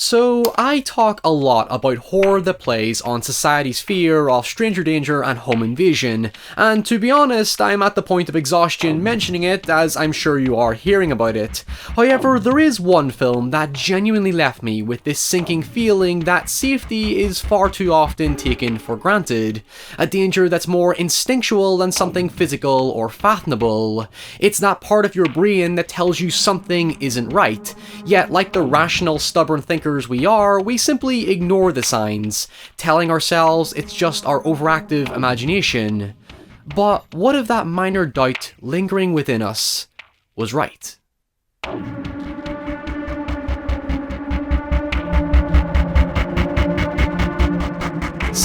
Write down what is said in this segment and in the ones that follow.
So, I talk a lot about horror that plays on society's fear of stranger danger and home invasion, and to be honest, I'm at the point of exhaustion mentioning it, as I'm sure you are hearing about it. However, there is one film that genuinely left me with this sinking feeling that safety is far too often taken for granted. A danger that's more instinctual than something physical or fathomable. It's that part of your brain that tells you something isn't right, yet like the rational, stubborn thinker we are, we simply ignore the signs, telling ourselves it's just our overactive imagination. But what if that minor doubt lingering within us was right?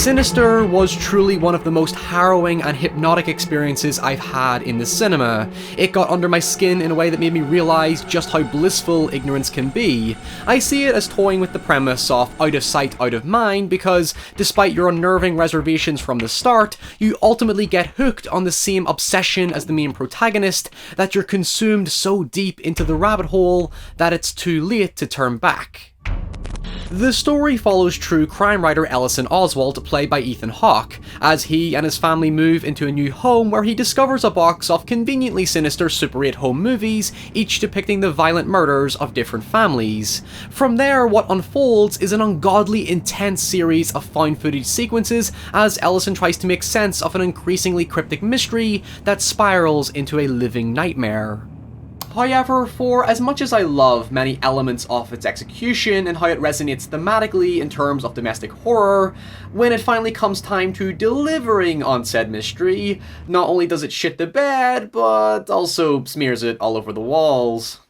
Sinister was truly one of the most harrowing and hypnotic experiences I've had in the cinema. It got under my skin in a way that made me realise just how blissful ignorance can be. I see it as toying with the premise of out of sight, out of mind, because despite your unnerving reservations from the start, you ultimately get hooked on the same obsession as the main protagonist, that you're consumed so deep into the rabbit hole that it's too late to turn back. The story follows true crime writer Ellison Oswald, played by Ethan Hawke, as he and his family move into a new home where he discovers a box of conveniently sinister Super 8 home movies, each depicting the violent murders of different families. From there, what unfolds is an ungodly intense series of found footage sequences as Ellison tries to make sense of an increasingly cryptic mystery that spirals into a living nightmare. However, for as much as I love many elements of its execution and how it resonates thematically in terms of domestic horror, when it finally comes time to delivering on said mystery, not only does it shit the bed, but also smears it all over the walls.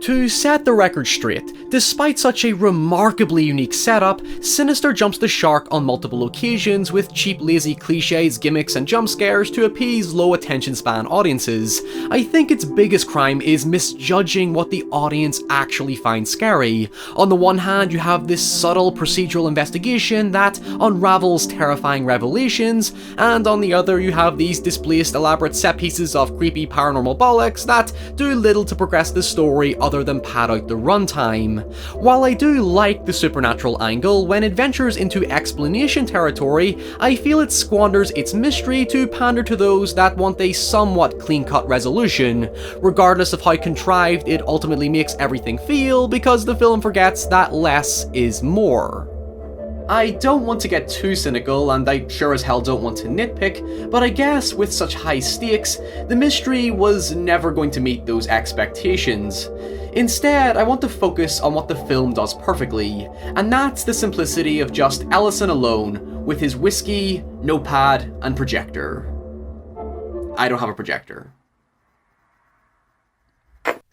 To set the record straight, despite such a remarkably unique setup, Sinister jumps the shark on multiple occasions with cheap lazy cliches, gimmicks and jump scares to appease low attention span audiences. I think its biggest crime is misjudging what the audience actually finds scary. On the one hand, you have this subtle procedural investigation that unravels terrifying revelations, and on the other you have these displaced elaborate set pieces of creepy paranormal bollocks that do little to progress the story other than pad out the runtime. While I do like the supernatural angle, when it ventures into explanation territory, I feel it squanders its mystery to pander to those that want a somewhat clean-cut resolution, regardless of how contrived it ultimately makes everything feel, because the film forgets that less is more. I don't want to get too cynical, and I sure as hell don't want to nitpick, but I guess with such high stakes, the mystery was never going to meet those expectations. Instead, I want to focus on what the film does perfectly, and that's the simplicity of just Ellison alone, with his whiskey, notepad, and projector. I don't have a projector.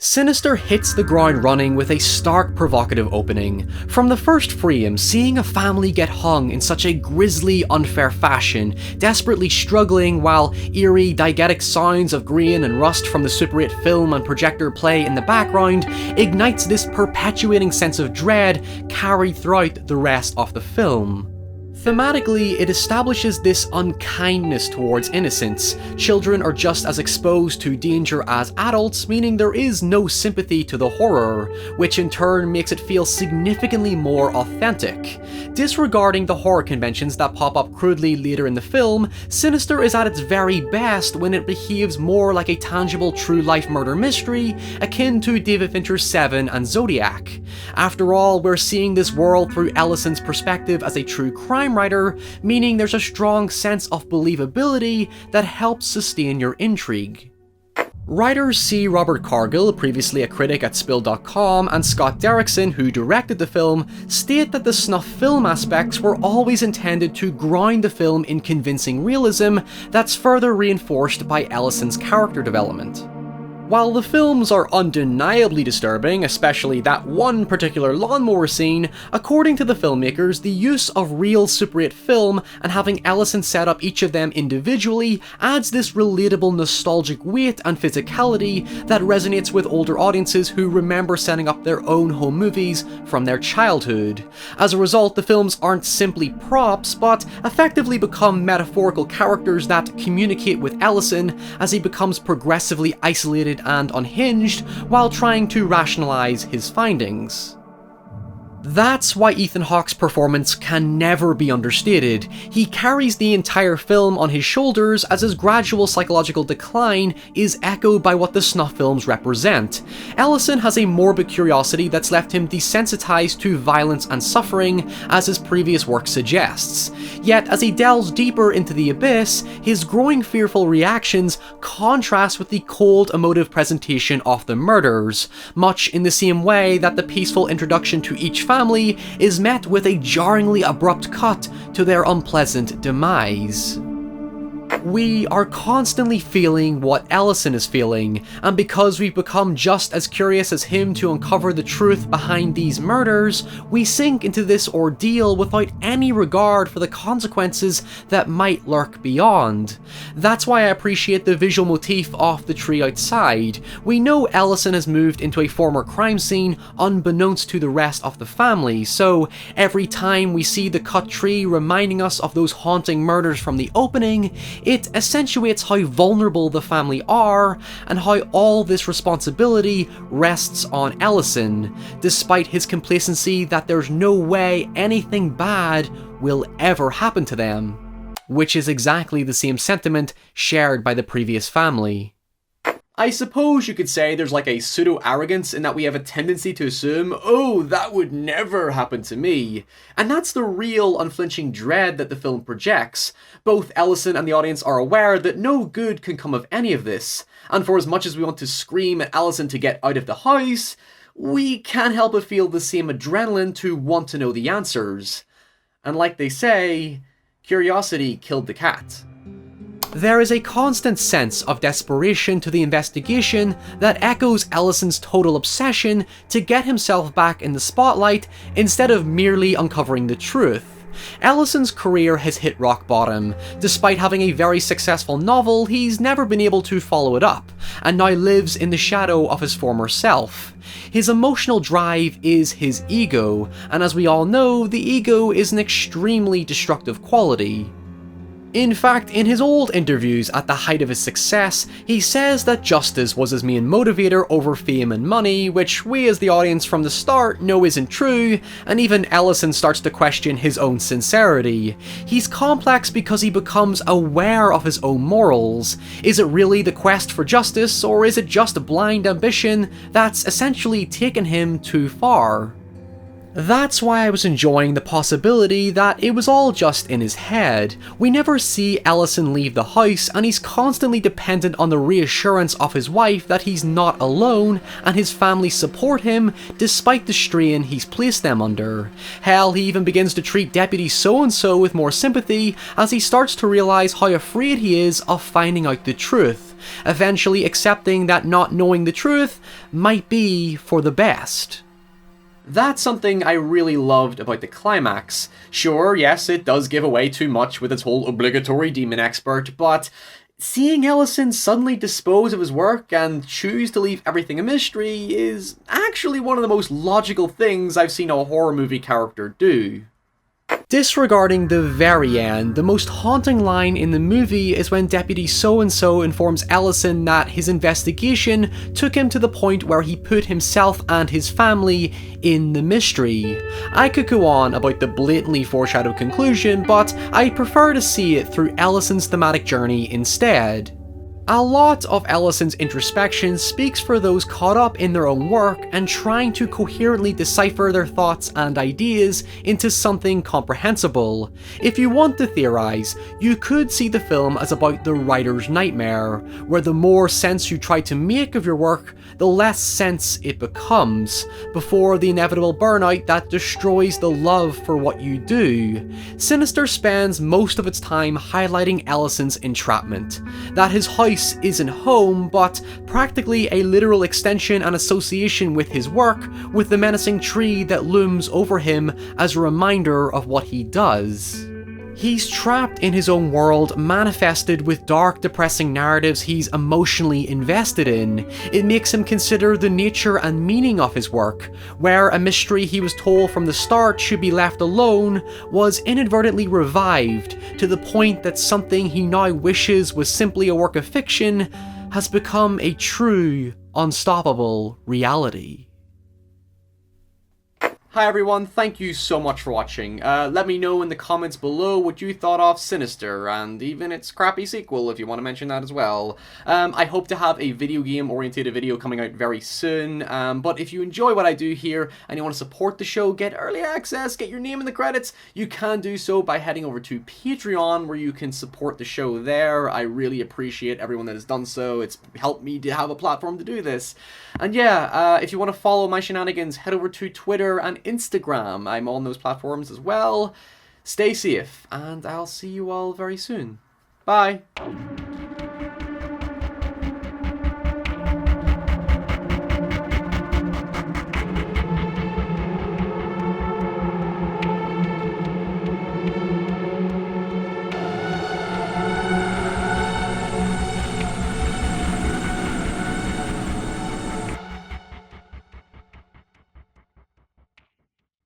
Sinister hits the ground running with a stark, provocative opening. From the first frame, seeing a family get hung in such a grisly, unfair fashion, desperately struggling while eerie, diegetic sounds of grain and rust from the Super 8 film and projector play in the background, ignites this perpetuating sense of dread carried throughout the rest of the film. Thematically, it establishes this unkindness towards innocence. Children are just as exposed to danger as adults, meaning there is no sympathy to the horror, which in turn makes it feel significantly more authentic. Disregarding the horror conventions that pop up crudely later in the film, Sinister is at its very best when it behaves more like a tangible true-life murder mystery, akin to David Fincher's Seven and Zodiac. After all, we're seeing this world through Ellison's perspective as a true crime writer, meaning there's a strong sense of believability that helps sustain your intrigue. Writers C. Robert Cargill, previously a critic at Spill.com, and Scott Derrickson, who directed the film, state that the snuff film aspects were always intended to ground the film in convincing realism that's further reinforced by Ellison's character development. While the films are undeniably disturbing, especially that one particular lawnmower scene, according to the filmmakers, the use of real Super 8 film and having Ellison set up each of them individually adds this relatable nostalgic weight and physicality that resonates with older audiences who remember setting up their own home movies from their childhood. As a result, the films aren't simply props, but effectively become metaphorical characters that communicate with Ellison as he becomes progressively isolated and unhinged while trying to rationalize his findings. That's why Ethan Hawke's performance can never be understated. He carries the entire film on his shoulders as his gradual psychological decline is echoed by what the snuff films represent. Ellison has a morbid curiosity that's left him desensitized to violence and suffering, as his previous work suggests. Yet, as he delves deeper into the abyss, his growing fearful reactions contrast with the cold, emotive presentation of the murders, much in the same way that the peaceful introduction to each family is met with a jarringly abrupt cut to their unpleasant demise. We are constantly feeling what Ellison is feeling, and because we've become just as curious as him to uncover the truth behind these murders, we sink into this ordeal without any regard for the consequences that might lurk beyond. That's why I appreciate the visual motif of the tree outside. We know Ellison has moved into a former crime scene unbeknownst to the rest of the family, so every time we see the cut tree reminding us of those haunting murders from the opening, it accentuates how vulnerable the family are and how all this responsibility rests on Ellison, despite his complacency that there's no way anything bad will ever happen to them, which is exactly the same sentiment shared by the previous family. I suppose you could say there's like a pseudo-arrogance in that we have a tendency to assume, oh, that would never happen to me. And that's the real unflinching dread that the film projects. Both Ellison and the audience are aware that no good can come of any of this, and for as much as we want to scream at Ellison to get out of the house, we can't help but feel the same adrenaline to want to know the answers. And like they say, curiosity killed the cat. There is a constant sense of desperation to the investigation that echoes Ellison's total obsession to get himself back in the spotlight instead of merely uncovering the truth. Ellison's career has hit rock bottom. Despite having a very successful novel, he's never been able to follow it up, and now lives in the shadow of his former self. His emotional drive is his ego, and as we all know, the ego is an extremely destructive quality. In fact, in his old interviews at the height of his success, he says that justice was his main motivator over fame and money, which we as the audience from the start know isn't true, and even Ellison starts to question his own sincerity. He's complex because he becomes aware of his own morals. Is it really the quest for justice, or is it just blind ambition that's essentially taken him too far? That's why I was enjoying the possibility that it was all just in his head. We never see Ellison leave the house, and he's constantly dependent on the reassurance of his wife that he's not alone and his family support him despite the strain he's placed them under. Hell, he even begins to treat Deputy So-and-so with more sympathy as he starts to realise how afraid he is of finding out the truth, eventually accepting that not knowing the truth might be for the best. That's something I really loved about the climax. Sure, yes, it does give away too much with its whole obligatory demon expert, but seeing Ellison suddenly dispose of his work and choose to leave everything a mystery is actually one of the most logical things I've seen a horror movie character do. Disregarding the very end, the most haunting line in the movie is when Deputy So-and-so informs Ellison that his investigation took him to the point where he put himself and his family in the mystery. I could go on about the blatantly foreshadowed conclusion, but I prefer to see it through Ellison's thematic journey instead. A lot of Ellison's introspection speaks for those caught up in their own work and trying to coherently decipher their thoughts and ideas into something comprehensible. If you want to theorize, you could see the film as about the writer's nightmare, where the more sense you try to make of your work, the less sense it becomes, before the inevitable burnout that destroys the love for what you do. Sinister spends most of its time highlighting Ellison's entrapment, that his house isn't home, but practically a literal extension and association with his work, with the menacing tree that looms over him as a reminder of what he does. He's trapped in his own world, manifested with dark, depressing narratives he's emotionally invested in. It makes him consider the nature and meaning of his work, where a mystery he was told from the start should be left alone was inadvertently revived, to the point that something he now wishes was simply a work of fiction has become a true, unstoppable reality. Hi everyone, thank you so much for watching. Let me know in the comments below what you thought of Sinister, and even its crappy sequel, if you want to mention that as well. I hope to have a video game oriented video coming out very soon, but if you enjoy what I do here, and you want to support the show, get early access, get your name in the credits, you can do so by heading over to Patreon, where you can support the show there. I really appreciate everyone that has done so. It's helped me to have a platform to do this. And yeah, if you want to follow my shenanigans, head over to Twitter and Instagram. I'm on those platforms as well. Stay safe, and I'll see you all very soon. Bye!